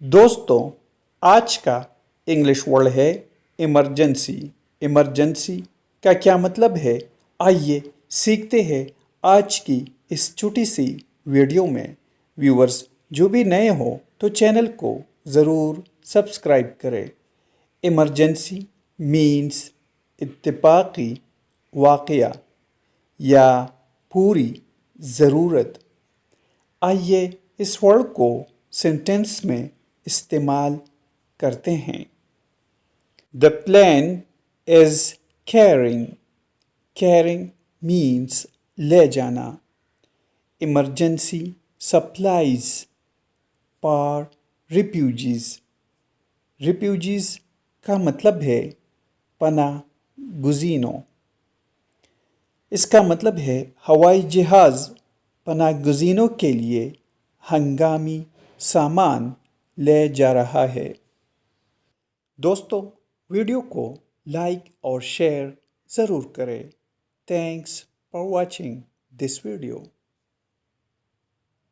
दोस्तों, आज का इंग्लिश वर्ड है इमरजेंसी। इमरजेंसी का क्या मतलब है, आइए सीखते हैं आज की इस छोटी सी वीडियो में। व्यूअर्स जो भी नए हो तो चैनल को ज़रूर सब्सक्राइब करें। इमरजेंसी मीन्स इत्तेफाकी वाक़या या पूरी ज़रूरत। आइए इस वर्ड को सेंटेंस में इस्तेमाल करते हैं। The plane is carrying. Carrying means ले जाना। Emergency supplies for refugees. Refugees का मतलब है पनाह गुज़ीनों। इसका मतलब है हवाई जहाज़ पनाह गुज़ीनों के लिए हंगामी सामान ले जा रहा है। दोस्तों, वीडियो को लाइक और शेयर ज़रूर करें। Thanks for watching this video.